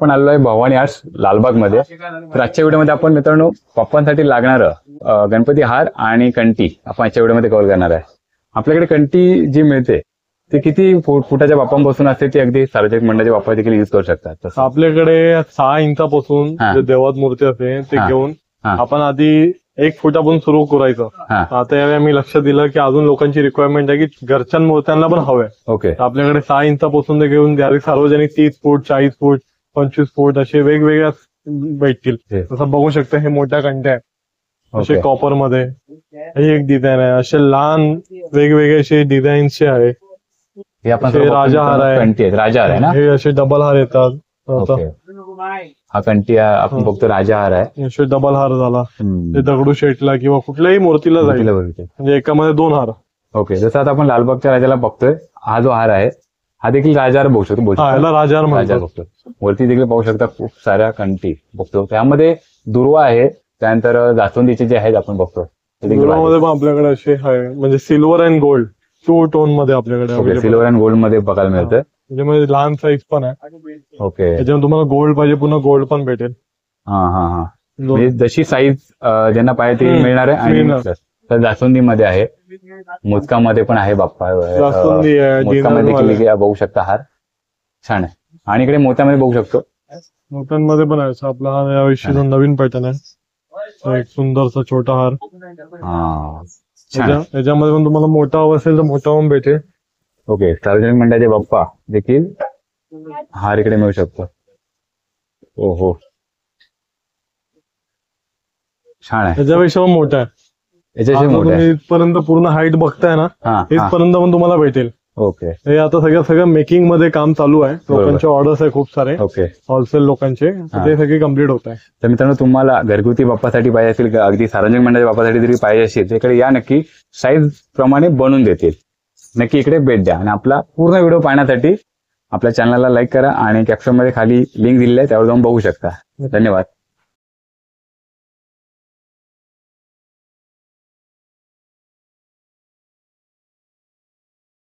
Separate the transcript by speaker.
Speaker 1: आपण आलेलो आहे भवानी आर्ट्स लालबाग मध्ये. तर आजच्या व्हिडिओमध्ये आपण मित्रांनो बाप्पांसाठी लागणारं गणपती हार आणि कंठी आपण आजच्या व्हिडिओमध्ये कव्हर करणार आहे. आपल्याकडे कंठी जी मिळते ती किती फुटाच्या बाप्पांपासून असते ती अगदी सार्वजनिक मंडळाचे बाप्पा देखील युज करू शकतात. तसं
Speaker 2: आपल्याकडे 6 इंचापासून
Speaker 1: हा.
Speaker 2: जे देवात मूर्ती असते ते
Speaker 1: हा.
Speaker 2: घेऊन
Speaker 1: हा.
Speaker 2: आपण आधी 1 फुटापासून सुरू करायचं.
Speaker 1: हा.
Speaker 2: आता यावेळी आम्ही लक्ष दिलं की अजून लोकांची रिक्वायरमेंट आहे की घरच्या मूर्त्यांना पण हवंय.
Speaker 1: ओके.
Speaker 2: तर आपल्याकडे 6 इंचापासून ते घेऊन डायरेक्ट सार्वजनिक 30 फूट 40 फूट 25 फूट असे वेगवेगळ्या भेटतील. तसं बघू शकता हे मोठ्या कंट्या आहेत असे
Speaker 1: ओके.
Speaker 2: कॉपर मध्ये. ही एक डिझाईन आहे. असे लहान वेगवेगळे असे डिझाईनचे आहे.
Speaker 1: हे आपण
Speaker 2: हे राजाहार आहे.
Speaker 1: कंठी आहेत. राजाहार आहे ना.
Speaker 2: हे असे डबल हार येतात. आता
Speaker 1: ओके. हा कंठी आपण बघतो राजाहार आहे.
Speaker 2: असे डबल हार झाला. ते दगडूशेठला किंवा कुठल्याही मूर्तीला जाईल
Speaker 1: मूर्तीला बघितलं.
Speaker 2: म्हणजे एकामध्ये 2 हार.
Speaker 1: ओके. जसं आता आपण लालबागच्या राजाला बघतोय हा जो हार आहे हा देखील राजाहार बघू शकतो.
Speaker 2: हा याला राजहार
Speaker 1: राजा
Speaker 2: म्हणतात.
Speaker 1: बघतो. वरती देखील पाहू शकता खूप साऱ्या कंठी बघतो. त्यामध्ये दुर्वा आहे. त्यानंतर जास्वंदीचे जे आहेत आपण बघतो ते देखील
Speaker 2: दुर्वामध्ये पण आपल्याकडे असे आहे म्हणजे सिल्वर अँड गोल्ड 2 टोन मध्ये आपल्याकडे available आहे.
Speaker 1: सिल्वर अँड गोल्ड मध्ये बघायला मिळतं.
Speaker 2: त्याच्यामध्ये लहान साईज पण आहे.
Speaker 1: ओके.
Speaker 2: त्याच्यामध्ये तुम्हाला गोल्ड पाहिजे पुन्हा गोल्ड पण भेटेल.
Speaker 1: हा हा हा. म्हणजे जशी साईज ज्यांना पाहिजे ती मिळणार आहे. आणि
Speaker 2: मिळणार.
Speaker 1: तर जास्वंदीमध्ये आहे. मोदकामध्ये पण आहे बाप्पा.
Speaker 2: जास्वंदी आहे,
Speaker 1: मोदकामध्ये
Speaker 2: डिझाईन
Speaker 1: देखील बघू शकता हार छान आहे. आणि इकडे मोत्यामध्ये बघू शकतो.
Speaker 2: मोठ्यांमध्ये पण आहे. असं आपला हा यावर्षीचा नवीन पॅटर्न आहे. तो एक सुंदरसा छोटा हार.
Speaker 1: हा छान आहे.
Speaker 2: याच्यामध्ये पण तुम्हाला मोठा हवा असेल तर मोठा पण भेटेल.
Speaker 1: ओके. सार्वजनिक मंडळाचे बाप्पा देखील हार इकडे मिळू शकतो. ओहो छान आहे.
Speaker 2: त्याच्यापेक्षा पण मोठा आहे.
Speaker 1: याच्याशी
Speaker 2: आता
Speaker 1: मोठे
Speaker 2: तुम्ही
Speaker 1: आहे.
Speaker 2: इथपर्यंत पूर्ण हाईट बघताय ना
Speaker 1: हा हा.
Speaker 2: इथपर्यंत पण तुम्हाला भेटेल.
Speaker 1: ओके
Speaker 2: हे आता सगळं मेकिंग मध्ये काम चालू आहे. लोकांचे ऑर्डर्स आहे खूप सारे
Speaker 1: ओके.
Speaker 2: होलसेल लोकांचे. तर ते सगळे कम्प्लीट होत आहे.
Speaker 1: तर मित्रांनो तुम्हाला घरगुती बाप्पासाठी पाहिजे असेल का अगदी सार्वजनिक मंडळाच्या बाप्पासाठी जरी पाहिजे असेल तर इकडे या नक्की. साईज प्रमाणे बनवून देतील. नक्की इकडे भेट द्या. आणि आपला पूर्ण व्हिडिओ पाहण्यासाठी आपल्या चॅनलला लाईक करा आणि कॅप्शन मध्ये खाली लिंक दिलेली आहे त्यावर जाऊन बघू शकता. धन्यवाद.